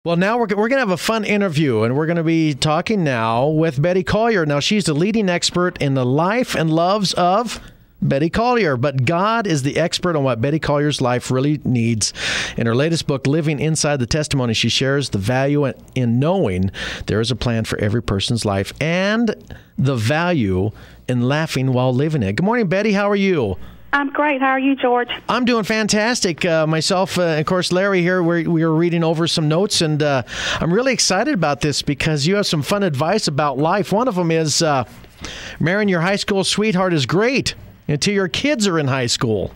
Well, now we're going to have a fun interview, and we're going to be talking now with Betty Collier. Now, she's the leading expert in the life and loves of Betty Collier, but God is the expert on what Betty Collier's life really needs. In her latest book, Living Inside the Testimony, she shares the value in knowing there is a plan for every person's life and the value in laughing while living it. Good morning, Betty. How are you? I'm great. How are you, George? I'm doing fantastic. Myself, of course, Larry here, we are reading over some notes, and I'm really excited about this because you have some fun advice about life. One of them is marrying your high school sweetheart is great until your kids are in high school.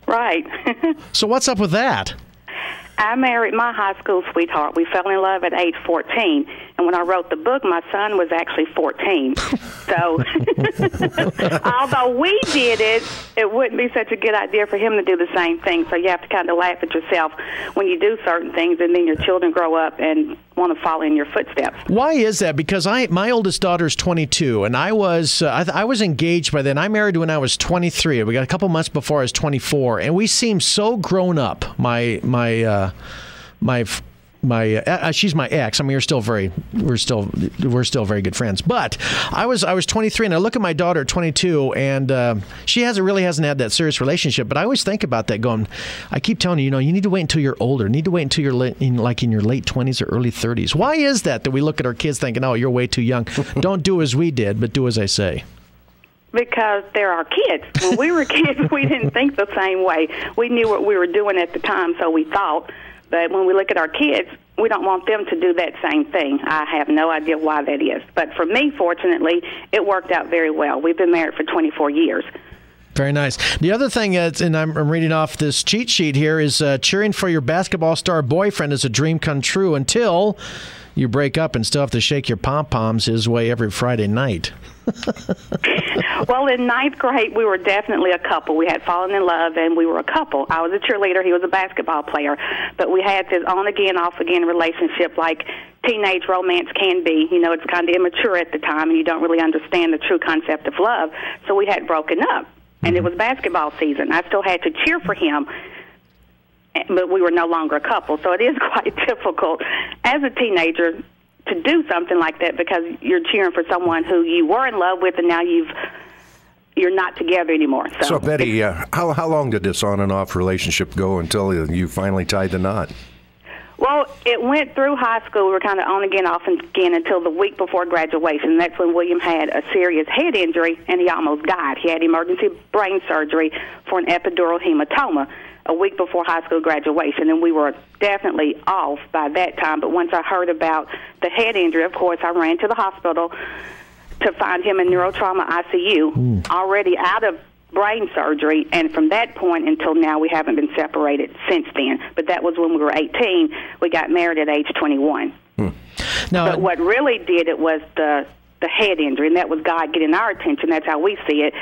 Right. So what's up with that? I married my high school sweetheart. We fell in love at age 14. And when I wrote the book, my son was actually 14. So, although we did it, it wouldn't be such a good idea for him to do the same thing. So you have to kind of laugh at yourself when you do certain things, and then your children grow up and want to follow in your footsteps. Why is that? Because my oldest daughter is 22, and I was engaged by then. I married when I was 23. We got a couple months before I was 24, and we seemed so grown up. She's my ex. I mean, we're still very good friends. But I was 23, and I look at my daughter at 22, and she really hasn't had that serious relationship. But I always think about that. I keep telling you, you need to wait until you're older. You need to wait until you're in your late 20s or early 30s. Why is that we look at our kids thinking, oh, you're way too young? Don't do as we did, but do as I say. Because they're our kids. When we were kids, we didn't think the same way. We knew what we were doing at the time, so we thought. But when we look at our kids, we don't want them to do that same thing. I have no idea why that is. But for me, fortunately, it worked out very well. We've been married for 24 years. Very nice. The other thing, and I'm reading off this cheat sheet here, is cheering for your basketball star boyfriend is a dream come true until you break up and still have to shake your pom-poms his way every Friday night. Well, in ninth grade, we were definitely a couple. We had fallen in love, and we were a couple. I was a cheerleader. He was a basketball player. But we had this on-again, off-again relationship like teenage romance can be. It's kind of immature at the time, and you don't really understand the true concept of love. So we had broken up, and it was basketball season. I still had to cheer for him, but we were no longer a couple. So it is quite difficult as a teenager to do something like that because you're cheering for someone who you were in love with, and now you're not together anymore. So Betty, how long did this on and off relationship go until you finally tied the knot? Well, it went through high school. We were kind of on again, off again until the week before graduation. That's when William had a serious head injury, and he almost died. He had emergency brain surgery for an epidural hematoma a week before high school graduation, and we were definitely off by that time. But once I heard about the head injury, of course, I ran to the hospital to find him in neurotrauma ICU, already out of brain surgery, and from that point until now, we haven't been separated since then. But that was when we were 18. We got married at age 21. But what really did it was the head injury, and that was God getting our attention. That's how we see it.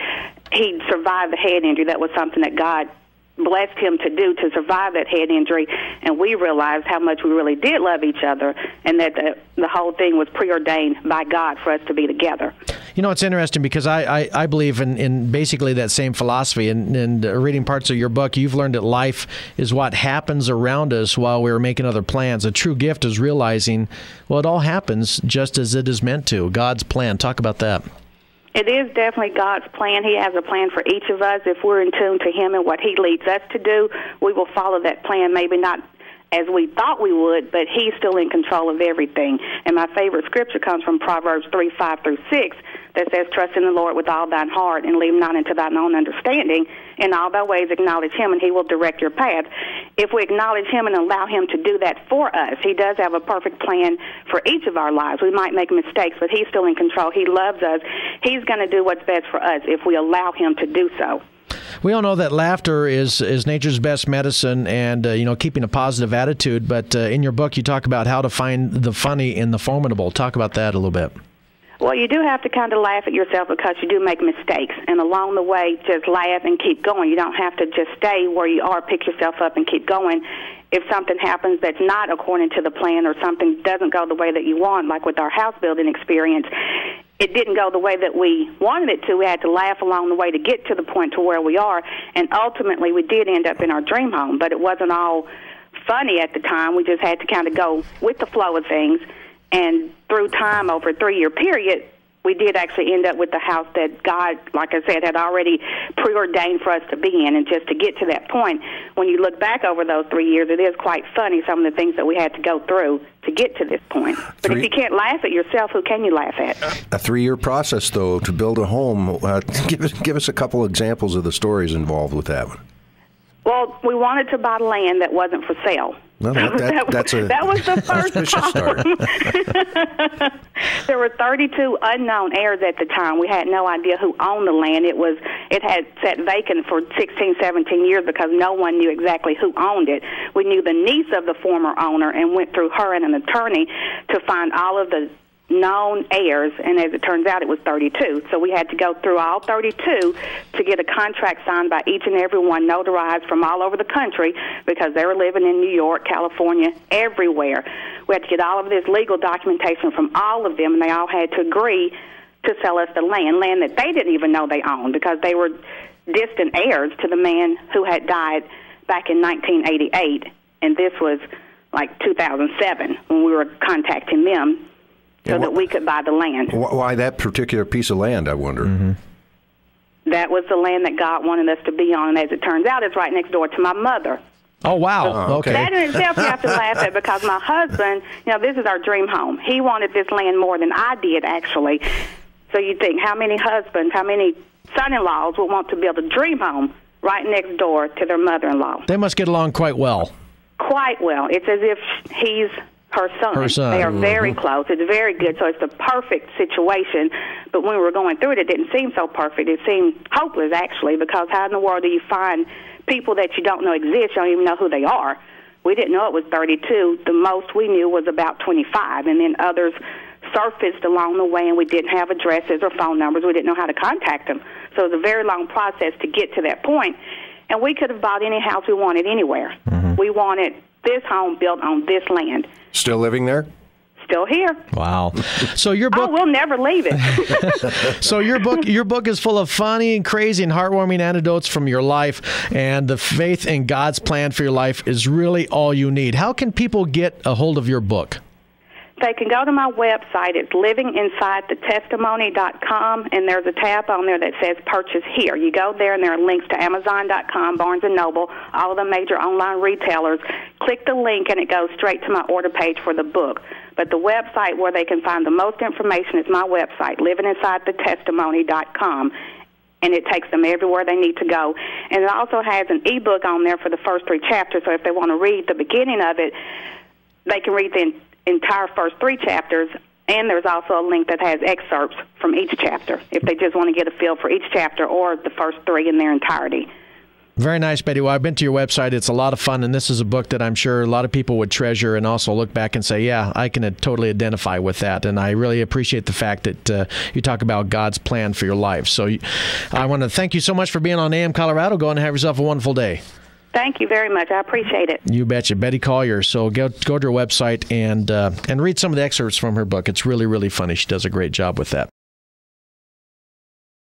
He survived the head injury. That was something that God blessed him to do, to survive that head injury, and we realized how much we really did love each other, and that the whole thing was preordained by God for us to be together. It's interesting because I believe in basically that same philosophy, and reading parts of your book, you've learned that life is what happens around us while we're making other plans. A true gift is realizing, well, it all happens just as it is meant to. God's plan. Talk about that. It is definitely God's plan. He has a plan for each of us. If we're in tune to Him and what He leads us to do, we will follow that plan, maybe not as we thought we would, but He's still in control of everything. And my favorite scripture comes from Proverbs 3:5-6, that says, trust in the Lord with all thine heart and lean not into thine own understanding. In all thy ways acknowledge Him, and He will direct your path. If we acknowledge Him and allow Him to do that for us, He does have a perfect plan for each of our lives. We might make mistakes, but He's still in control. He loves us. He's going to do what's best for us if we allow Him to do so. We all know that laughter is nature's best medicine, and keeping a positive attitude. But in your book, you talk about how to find the funny in the formidable. Talk about that a little bit. Well, you do have to kind of laugh at yourself because you do make mistakes. And along the way, just laugh and keep going. You don't have to just stay where you are, pick yourself up, and keep going. If something happens that's not according to the plan or something doesn't go the way that you want, like with our house building experience, it didn't go the way that we wanted it to. We had to laugh along the way to get to the point to where we are. And ultimately, we did end up in our dream home, but it wasn't all funny at the time. We just had to kind of go with the flow of things. And through time, over a 3-year period, we did actually end up with the house that God, like I said, had already preordained for us to be in. And just to get to that point, when you look back over those 3 years, it is quite funny, some of the things that we had to go through to get to this point. But if you can't laugh at yourself, who can you laugh at? A 3-year process, though, to build a home. Give us a couple examples of the stories involved with that one. Well, we wanted to buy land that wasn't for sale. Well, that was the first problem. There were 32 unknown heirs at the time. We had no idea who owned the land. It had sat vacant for 16, 17 years because no one knew exactly who owned it. We knew the niece of the former owner and went through her and an attorney to find all of the known heirs, and as it turns out, it was 32. So we had to go through all 32 to get a contract signed by each and every one, notarized from all over the country, because they were living in New York, California, everywhere. We had to get all of this legal documentation from all of them, and they all had to agree to sell us the land that they didn't even know they owned, because they were distant heirs to the man who had died back in 1988, and this was like 2007 when we were contacting them so that we could buy the land. Why that particular piece of land, I wonder? Mm-hmm. That was the land that God wanted us to be on, and as it turns out, it's right next door to my mother. Oh, wow. Okay. That in itself you have to laugh at, because my husband, this is our dream home. He wanted this land more than I did, actually. So you think, how many husbands, how many son-in-laws would want to build a dream home right next door to their mother-in-law? They must get along quite well. Quite well. It's as if he's her son. They are very close. It's very good. So it's the perfect situation. But when we were going through it, it didn't seem so perfect. It seemed hopeless, actually, because how in the world do you find people that you don't know exist? You don't even know who they are. We didn't know it was 32. The most we knew was about 25, and then others surfaced along the way, and we didn't have addresses or phone numbers. We didn't know how to contact them. So it was a very long process to get to that point. And we could have bought any house we wanted anywhere. Mm-hmm. We wanted this home built on this land. Still living there? Still here. Wow. So your book... Oh, we'll never leave it. So your book is full of funny and crazy and heartwarming anecdotes from your life, and the faith in God's plan for your life is really all you need. How can people get a hold of your book? They can go to my website. It's livinginsidethetestimony.com, and there's a tab on there that says Purchase Here. You go there, and there are links to Amazon.com, Barnes & Noble, all of the major online retailers. Click the link, and it goes straight to my order page for the book. But the website where they can find the most information is my website, livinginsidethetestimony.com, and it takes them everywhere they need to go. And it also has an ebook on there for the first 3 chapters, so if they want to read the beginning of it, they can read the entire first 3 chapters, and there's also a link that has excerpts from each chapter if they just want to get a feel for each chapter or the first 3 in their entirety. Very nice, Betty. Well, I've been to your website. It's a lot of fun, and this is a book that I'm sure a lot of people would treasure and also look back and say, yeah, I can totally identify with that. And I really appreciate the fact that you talk about God's plan for your life. So I want to thank you so much for being on AM Colorado. Go and have yourself a wonderful day. Thank you very much. I appreciate it. You betcha. Betty Collier. So go to her website and read some of the excerpts from her book. It's really, really funny. She does a great job with that.